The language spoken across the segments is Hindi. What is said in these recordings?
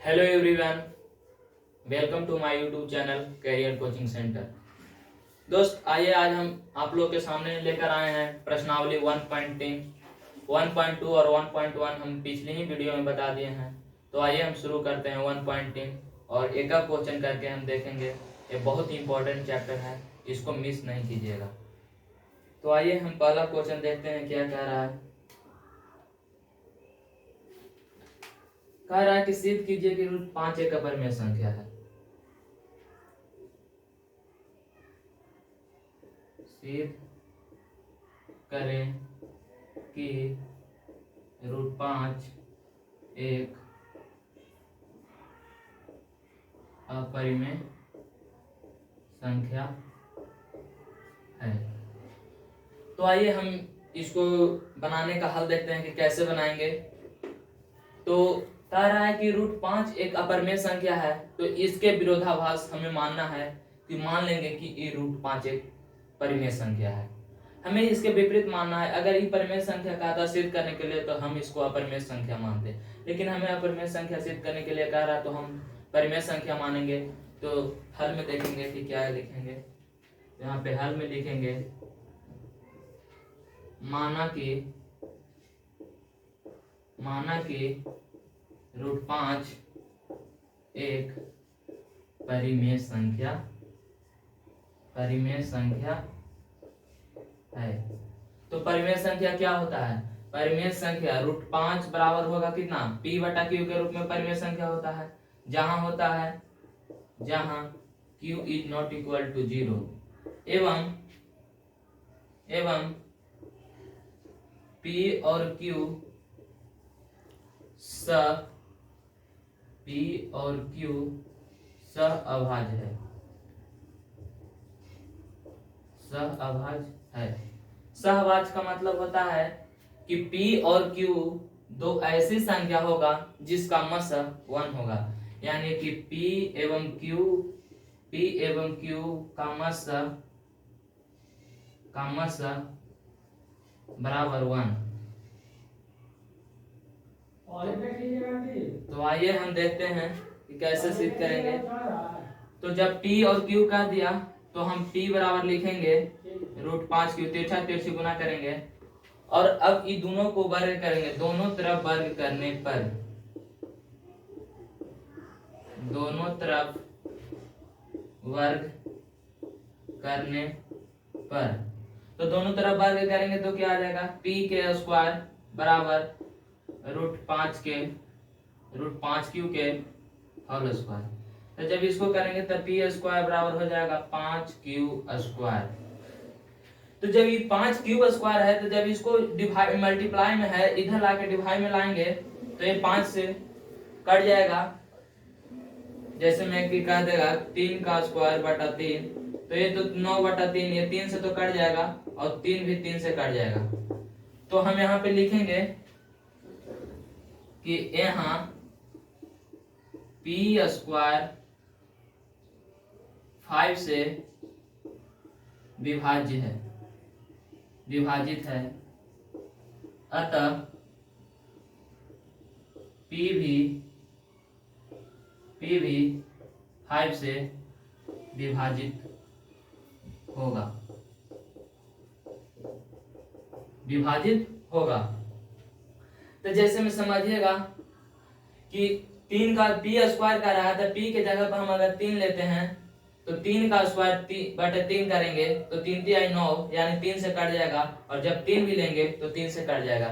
Hello everyone, welcome to my YouTube channel career coaching centre. दोस्त आइए आज हम आप लोग के सामने लेकर आए हैं प्रश्नावली 1.3, 1.2 और 1.1 हम पिछली ही वीडियो में बता दिए हैं। तो आइए हम शुरू करते हैं 1.3 और एक एक क्वेश्चन करके हम देखेंगे। ये बहुत ही इंपॉर्टेंट चैप्टर है, इसको मिस नहीं कीजिएगा। तो आइए हम पहला क्वेश्चन देखते हैं क्या कह रहा है। कह रहा है कि सिद्ध कीजिए कि रूट 5 एक अपरिमेय संख्या है। सिद्ध करें कि रूट 5 एक अपरिमेय संख्या है। तो आइए हम इसको बनाने का हल देखते हैं कि कैसे बनाएंगे। तो कह रहा है कि रूट 5 एक अपरिमेय संख्या है, तो इसके विरोधाभास हमें मानना है कि मान लेंगे कि ये रूट 5 एक परिमेय संख्या है। हमें इसके विपरीत मानना है। अगर ये परिमेय संख्या कहता सिद्ध करने के लिए तो हम इसको अपरिमेय संख्या मानते, लेकिन हमें अपरिमेय संख्या सिद्ध करने के लिए कह रहा है तो हम परिमेय संख्या मानेंगे। तो हल में देखेंगे कि क्या लिखेंगे। यहाँ पे हल में लिखेंगे माना कि रूट 5 एक परिमेय संख्या है। तो परिमेय संख्या क्या होता है? परिमेय संख्या रूट 5 बराबर होगा कितना? p बटा q के रूप में परिमेय संख्या होता है, जहां q is not equal to 0 एवं p और q सहअभाज्य है। सहअभाज्य का मतलब होता है कि p और q दो ऐसी संख्या होगा जिसका मस 1 होगा, यानी कि p एवं q का मस बराबर 1। तो आइए हम देखते हैं कि कैसे सिद्ध करेंगे। तो जब p और q कह दिया तो हम p बराबर लिखेंगे रूट 5 q, तिरछा तिरछी गुना करेंगे और अब ये दोनों को वर्ग करेंगे। दोनों तरफ वर्ग करने पर तो दोनों तरफ वर्ग करेंगे तो क्या आ जाएगा? p के स्क्वायर बराबर रूट 5 q के होल स्क्वायर। तो जब इसको करेंगे तब p स्क्वायर बराबर हो जाएगा 5q स्क्वायर। तो जब ये 5q स्क्वायर है तो जब इसको डिवाइड मल्टीप्लाई में है, इधर लाके डिवाइड में लाएंगे तो ये 5 से कट जाएगा। जैसे मैं कि कह देगा 3 का स्क्वायर बटा 3, तो ये तो 9 बटा 3, ये 3 से तो कट जाएगा और 3 भी 3 से कट जाएगा। तो हम यहाँ पे लिखेंगे कि यहाँ p स्क्वायर 5 से विभाजित है, अतः p भी 5 से विभाजित होगा। तो जैसे में समझिएगा कि 3 का p स्क्वायर का रहा था, p के जगह पर हम अगर 3 लेते हैं तो 3 का स्क्वायर बटे 3 करेंगे तो 3 3 9, यानी 3 से कट जाएगा, और जब 3 भी लेंगे तो 3 से कट जाएगा।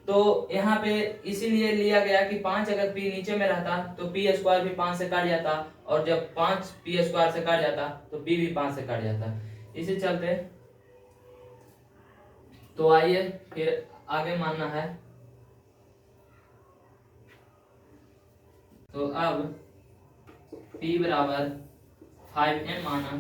तो यहाँ पे इसीलिए लिया गया कि 5 अगर p नीचे में रहता तो p स्क्वायर भी 5 से कट जाता, और जब 5 p स्क्वायर से कट जाता तो p भी 5 से कट जाता। इसी चलते तो आइए फिर आगे मानना है। तो अब p बराबर 5m माना,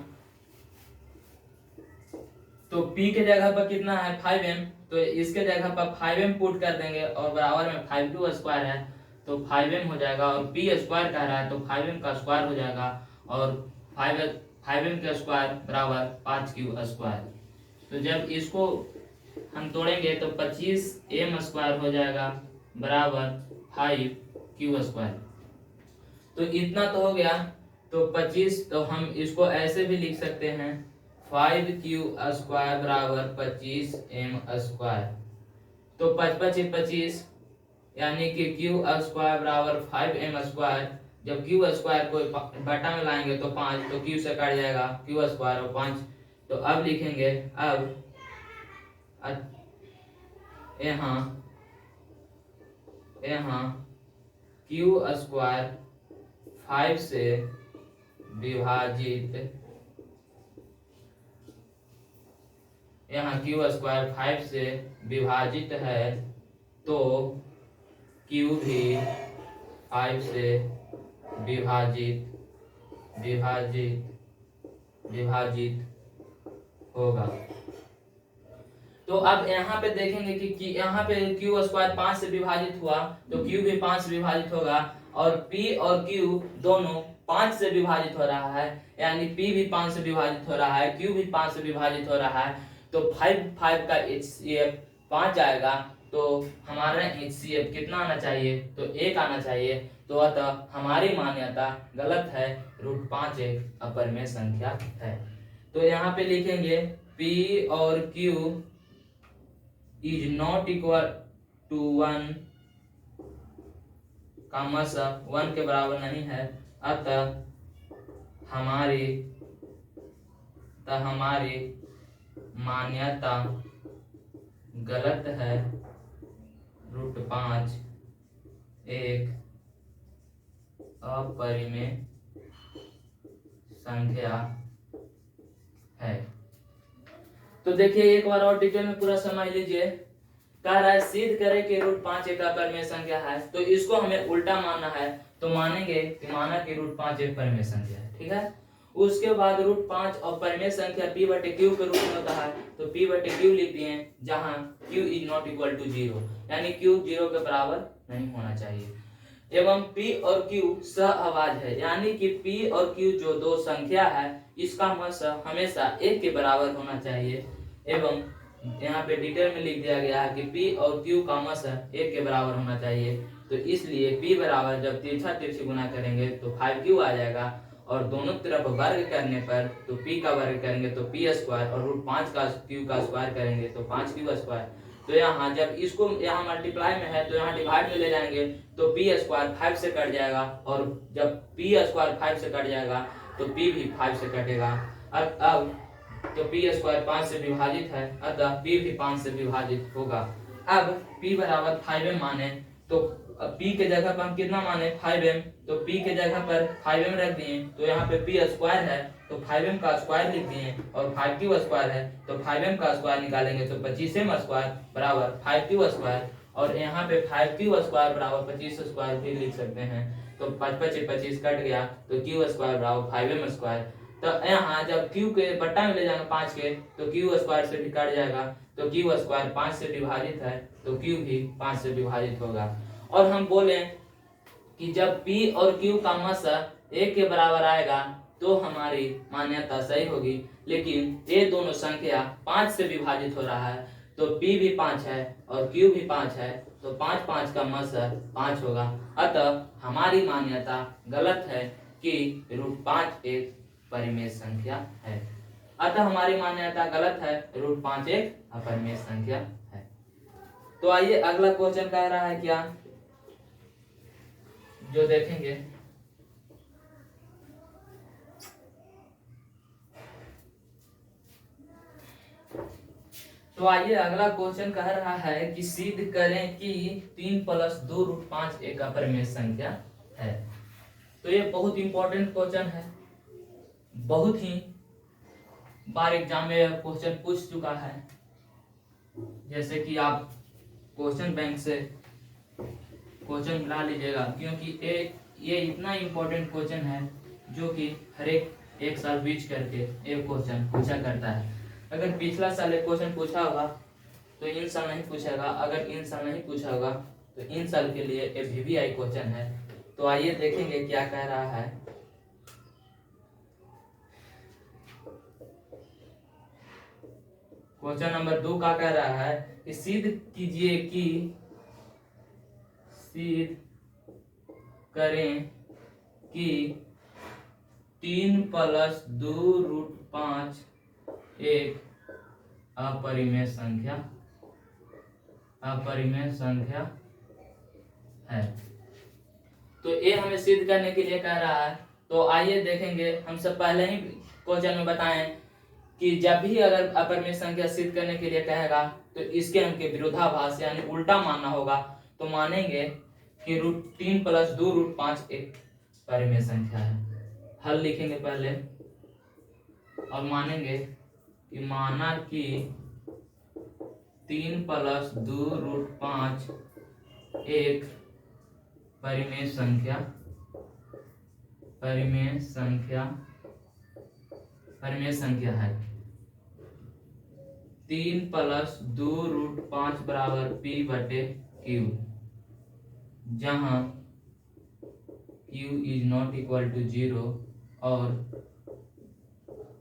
तो p के जगह पर कितना है? 5m, तो इसके जगह पर 5m पुट कर देंगे और बराबर में 5 स्क्वायर है तो 5m हो जाएगा, और p स्क्वायर कह रहा है तो 5m का स्क्वायर हो जाएगा, और 5m का स्क्वायर बराबर 5q स्क्वायर। तो जब इसको हम तोड़ेंगे तो 25m स्क्वायर हो जाएगा बराबर 5q स्क्वायर। तो इतना तो हो गया। तो 25, तो हम इसको ऐसे भी लिख सकते हैं 5q² बराबर 25m²। तो 55 यानी कि q² बराबर 5m²। जब q² को बटा में लाएंगे तो 5, तो q से कट जाएगा q² और 5। तो अब लिखेंगे, अब यहाँ q² 5 से विभाजित, यहाँ q² 5 से विभाजित है, तो q भी 5 से विभाजित होगा। तो अब यहाँ पे देखेंगे कि यहाँ पे q² 5 से विभाजित हुआ, तो q भी 5 से विभाजित होगा, और p और q दोनों 5 से विभाजित हो रहा है, यानी p भी 5 से विभाजित हो रहा है, q भी 5 से विभाजित हो रहा है। तो 5 का HCF 5 आएगा, तो हमारा HCF कितना आना चाहिए? तो 1 आना चाहिए। तो अतः हमारी मान्यता गलत है, √5 एक अपरिमेय संख्या है। तो यहाँ पे लिखेंगे p और q is not equal to 1 का मतलब 1 के बराबर नहीं है, अतः हमारी मान्यता गलत है, √5 एक अपरिमेय संख्या है। तो देखिए एक बार और डिटेल में पूरा समझ लीजिए। कह रहा है सिद्ध करें कि √5 एक अपरिमेय संख्या है, तो इसको हमें उल्टा मानना है, तो मानेंगे कि माना कि √5 एक परिमेय संख्या है, ठीक है। उसके बाद √5 और परिमेय संख्या p/q के रूप में होता है, तो p/q लिख दिए, जहां q is not equal to 0, यानी q 0 के बराबर नहीं होना चाहिए। एवं p और q सहअभाज्य है, यानी कि p और q जो दो संख्या है, इसका मध्य हमेशा 1 के बराबर होना चाहिए। एवं यहाँ पे डिटेल में लिख दिया गया है कि p और q का मध्य 1 के बराबर होना चाहिए। तो इसलिए p बराबर जब तिरछा तिरछी गुना करेंगे तो 5q आ जाएगा, और दोनों तरफ वर्ग करने पर तो p का वर्ग करेंगे तो p² और √5 का q का स्क्वायर करेंगे तो 5q²। तो यहाँ जब इसको यहाँ मल्टीप्लाई में है तो यहाँ डिवाइड में ले जाएंगे, तो p² 5 से कट जाएगा, और जब p² 5 से कट जाएगा तो p भी 5 से कटेगा। अब तो p² 5 से विभाजित है, अतः p भी 5 से विभाजित होगा। अब p बराबर 5m माने, तो p के जगह पर हम कितना माने 5m, तो p के जगह पर 5m रख दिए, तो यहाँ पे p² है तो 5m का स्क्वायर लिख दिए, और 5q² है तो 5m का स्क्वायर निकालेंगे तो 25m² बराबर 5q², और यहाँ पे 5q² बराबर 25² भी लिख सकते हैं। तो 25 कट गया, तो q² बराबर 5m²। तो यहाँ जब q के बट्टा में ले जाएंगे 5 के, तो q² से भी कट जाएगा, तो q² 5 से विभाजित है, तो q भी 5 से विभाजित होगा। और हम बोले कि जब p और q का मध्य 1 के बराबर आएगा तो हमारी मान्यता सही होगी, लेकिन ये दोनों संख्या 5 से विभाजित हो रहा है, तो p भी 5 है और q भी 5 है, तो 5 का मध्य 5 होगा। अतः हमारी मान्यता गलत है कि √5 एक परिमेय संख्या है। अतः हमारी मान्यता गलत है, √5 एक अपरिमेय संख्या है। तो आइए अगला क्वेश्चन कह रहा है क्या, जो देखेंगे। तो आइए अगला क्वेश्चन कह रहा है कि सिद्ध करें कि 3 + 2 √5 एक अपरिमेय संख्या है। तो ये बहुत इंपॉर्टेंट क्वेश्चन है, बहुत ही बार एग्जाम में क्वेश्चन पूछ चुका है। जैसे कि आप क्वेश्चन बैंक से क्वेश्चन मिला लीजिएगा, क्योंकि ये इतना इंपॉर्टेंट क्वेश्चन है जो कि हर एक साल बीच करके एक क्वेश्चन पूछा करता है। अगर पिछला साल एक क्वेश्चन पूछा होगा तो इन साल नहीं पूछेगा, अगर इन साल नहीं पूछा होगा तो इन साल के लिए एक VVI क्वेश्चन है। तो आइए देखेंगे क्या कह रहा है। क्वेश्चन नंबर 2 का कह रहा है कि सिद्ध कीजिए कि सिद्ध करें कि 3 + 2√5 एक अपरिमेय संख्या है। तो ये हमें सिद्ध करने के लिए कह रहा है। तो आइए देखेंगे, हम सब पहले ही क्वेश्चन में बताएं कि जब भी अगर अपरिमेय संख्या सिद्ध करने के लिए कहेगा तो इसके हमके विरोधाभास यानी उल्टा मानना होगा। तो मानेंगे कि 3 + 2√5 एक परिमेय संख्या है। हल लिखेंगे पहले और मानेंगे कि माना कि 3 + 2√5 एक परिमेय संख्या है। 3 + 2√5 बराबर p/q, जहां q is not equal to 0 और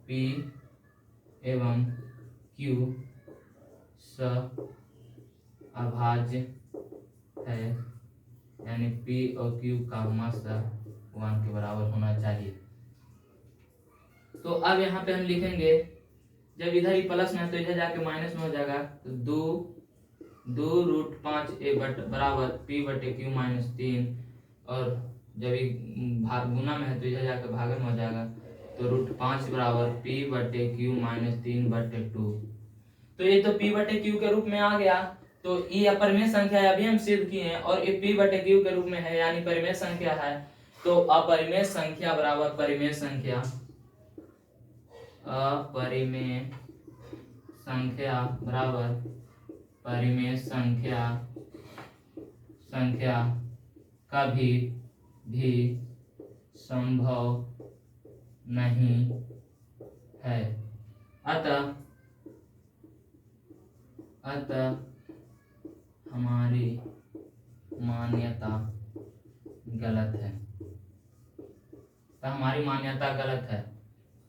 p एवं q अभाज्य है, यानी p और q का मात्रा 1 के बराबर होना चाहिए। तो अब यहाँ पे हम लिखेंगे, जब इधर ही प्लस में है तो इधर जाके माइनस में हो जाएगा। तो 2√5 बराबर p/q - 3, और जब ये गुना में है तो इधर जाकर भागन में हो जाएगा। तो √5 बराबर p/q - 3/2। तो ये तो p/q के रूप में आ गया। तो ये अपरिमेय संख्या अभी हम सिद्ध किए हैं और ये p/q के रूप में है, यानी परिमेय संख्या है। तो अपरिमेय संख्या बराबर अपरिमेय संख्या बराबर परिमेय संख्या कभी भी संभव नहीं है। अतः हमारी मान्यता गलत है।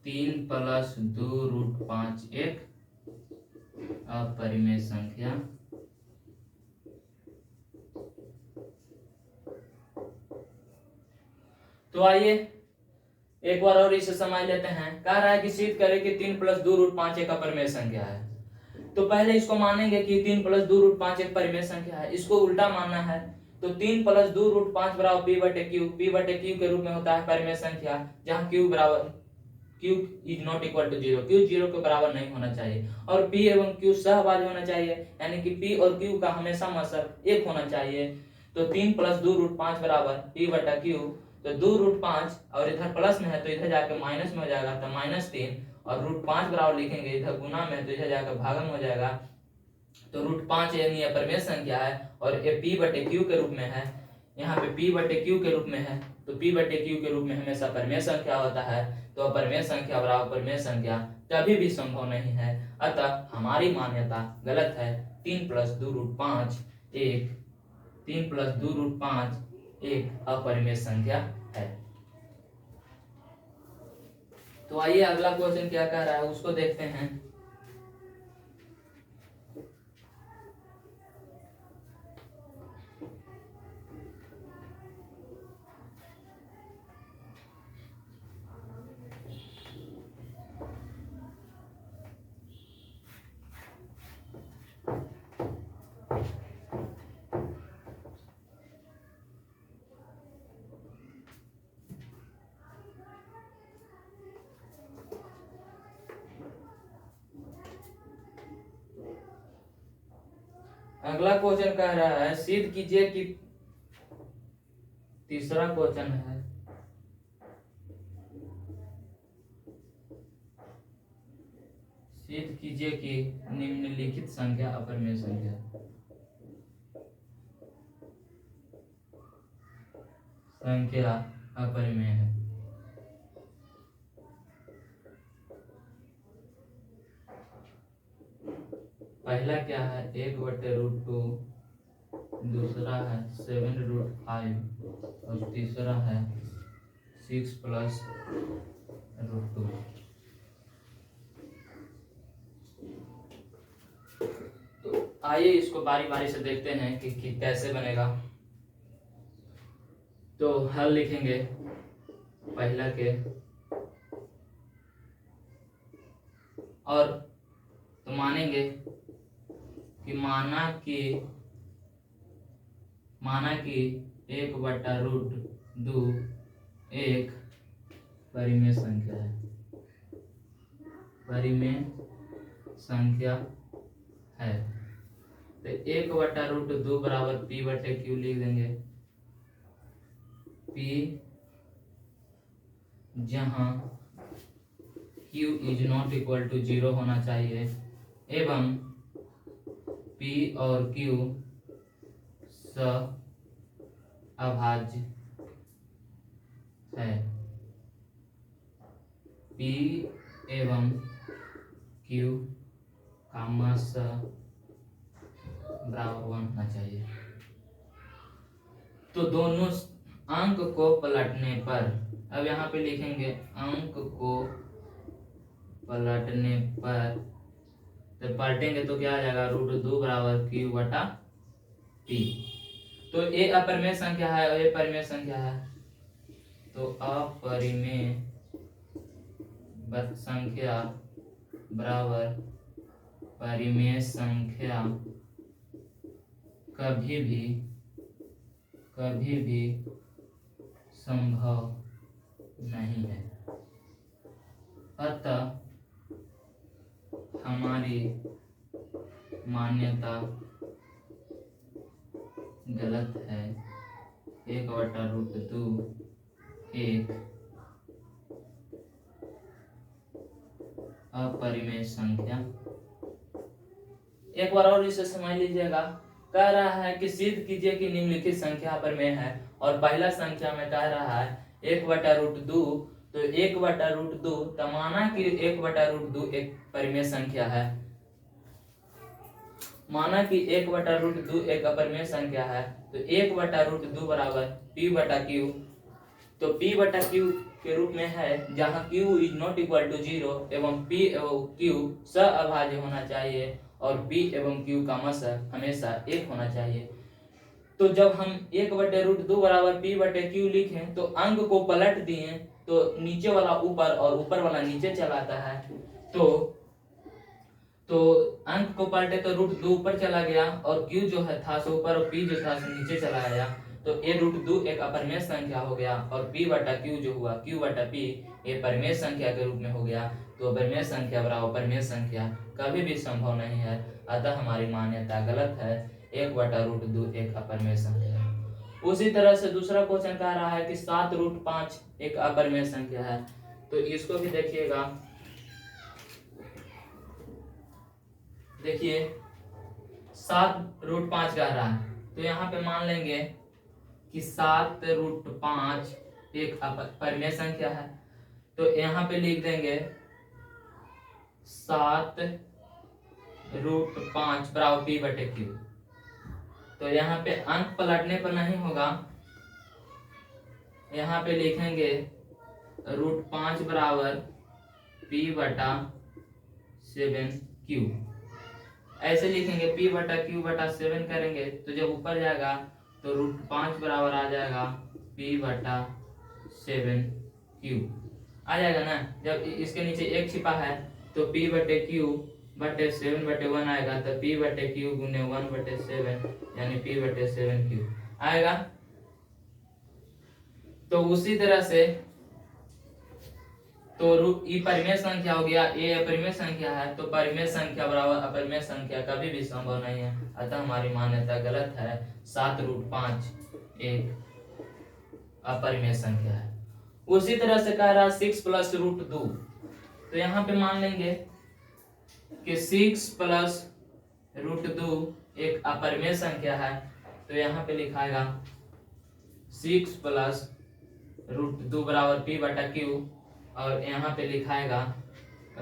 3 + 2√5 एक अपरिमेय संख्या तो आइए एक बार और इसे समझ लेते हैं। कह रहा है कि सिद्ध करें कि 3 + 2√5 एक अपरिमेय संख्या है। तो पहले इसको मानेंगे कि 3 + 2√5 एक परिमेय संख्या है। इसको उल्टा मानना है। तो 3 + 2√5 बराबर p/q के रूप में होता है परिमेय संख्या, जहां q is not equal to 0, q 0 के बराबर नहीं होना चाहिए, और p एवं q सहभाज्य होना चाहिए, यानी कि p और q का हमेशा मतलब एक होना चाहिए। तो 3 + 2√5 बराबर p/q। तो 2√5 और इधर प्लस में है तो इधर जाकर माइनस में हो जाएगा, तो -3, और √5 बराबर लिखेंगे, इधर गुना में तो इधर जाकर भागन हो जाएगा। तो √5 यानी अपरिमेय संख्या है और ये p/q के रूप में है। यहाँ पे p/q के रूप में है, तो p/q के रूप में हमेशा परिमेय संख्या होता है। तो अपरिमेय संख्या बराबर परिमेय संख्या कभी भी संभव नहीं है। अतः हमारी मान्यता गलत है। 3 + 2√5 एक अपरिमेय संख्या है। तो आइए अगला क्वेश्चन क्या कह रहा है उसको देखते हैं। अगला क्वेश्चन कह रहा है सिद्ध कीजिए कि, तीसरा क्वेश्चन है, सिद्ध कीजिए कि निम्नलिखित संख्या अपरिमेय संख्या अपरिमेय है। पहला क्या है 1/√2, दूसरा है 7√5 और तीसरा है 6 + √2। तो आइए इसको बारी बारी से देखते हैं कि कैसे बनेगा। तो हल लिखेंगे पहला के और तो मानेंगे कि माना कि 1/√2 एक परिमेय संख्या है, परिमेय संख्या है। तो 1/√2 बराबर P/Q लिख देंगे। P जहां Q is not equal to 0 होना चाहिए एवं P और Q अभाज्य है। P एवं Q स बराबर 1 होना चाहिए। तो दोनों अंक को पलटने पर, अब यहाँ पे लिखेंगे अंक को पलटने पर, तो पलटेंगे तो क्या आ जाएगा, √2 बराबर Q/P। तो ये अपरिमेय संख्या है और ये परिमेय संख्या है। तो अपरिमेय संख्या बराबर परिमेय संख्या कभी भी संभव नहीं है। अतः हमारी मान्यता गलत है। 1/√2 एक अपरिमेय संख्या। एक बार और इसे समझ लीजिएगा। कह रहा है कि सिद्ध कीजिए कि निम्नलिखित संख्या अपरिमेय है, और पहला संख्या में कह रहा है 1/√2। तो 1/√2 तो माना कि 1/√2 एक परिमेय संख्या है, माना कि 1/√2 एक अपरिमेय संख्या है। तो 1/√2 बराबर P/Q। तो P/Q के रूप में है जहां Q is not equal to 0 एवं P एवं Q अभाज्य होना चाहिए और P एवं Q का हमेशा 1 होना चाहिए। तो जब हम 1/√2 बराबर P/Q लिखें तो अंक को पलट दिए तो नीचे वाला ऊपर और ऊपर वाला नीचे चलाता है। तो अंक को पलटे तो √2 ऊपर चला गया और Q जो है था सो ऊपर और P जो था सो नीचे चला गया। तो ये √2 एक अपरिमेय संख्या हो गया और P/Q जो हुआ Q/P ये परिमेय संख्या के रूप में हो गया। तो परिमेय संख्या बराबर परिमेय संख्या कभी भी संभव नहीं है। अतः हमारी मान्यता गलत है। 1/√2 एक अपरिमेय संख्या है। उसी तरह से दूसरा क्वेश्चन कह रहा है कि 7√5 एक अपरिमेय संख्या है। तो इसको भी देखिएगा। देखिए 7√5 कह रहा है, तो यहाँ पे मान लेंगे कि 7√5 एक परिमेय संख्या है। तो यहाँ पे लिख देंगे 7√5 बराबर P/Q। तो यहाँ पे अंक पलटने पर नहीं होगा, यहाँ पे लिखेंगे √5 बराबर P/7Q। ऐसे लिखेंगे P/Q/7 करेंगे तो जब ऊपर जाएगा तो √5 बराबर आ जाएगा P/7Q आ जाएगा ना। जब इसके नीचे एक छिपा है तो P/Q/7/1 आएगा, तो P/Q गुने 1/7 यानी P/7Q आएगा। तो उसी तरह से तो ये परिमेय संख्या हो गया, ये अपरिमेय संख्या है। तो परिमेय संख्या बराबर अपरिमेय संख्या कभी भी संभव नहीं है। अतः हमारी मान्यता गलत है। 7√5 एक अपरिमेय संख्या है। उसी तरह से कह रहा है 6+√2। तो यहाँ पे मान लेंगे कि 6+√2 एक अपरिमेय संख्या है। तो यहाँ पे लिखाएगा 6+√2 बराबर P/Q और यहाँ पे लिखाएगा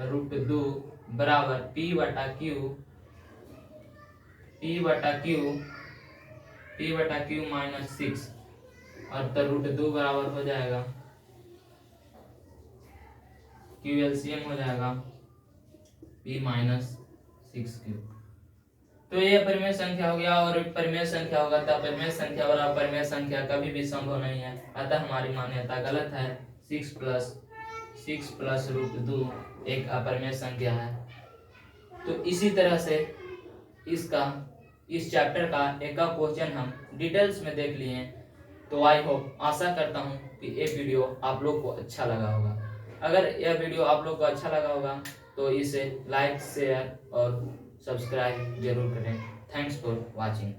√2 बराबर P/Q -6 और तो √2 बराबर हो जाएगा Q LCM हो जाएगा P -6Q। तो ये परिमेय संख्या हो गया और परिमेय संख्या होगा तो परिमेय संख्या बराबर परिमेय संख्या कभी भी संभव नहीं है। अतः हमारी मान्यता गलत है। 6 प्लस रूट 2 एक अपरिमेय संख्या है। तो इसी तरह से इस चैप्टर का एक क्वेश्चन हम डिटेल्स में देख लिए हैं। तो आई होप, आशा करता हूँ कि ये वीडियो आप लोग को अच्छा लगा होगा। अगर यह वीडियो आप लोग को अच्छा लगा होगा तो इसे लाइक, शेयर और सब्सक्राइब जरूर करें। Thanks for watching.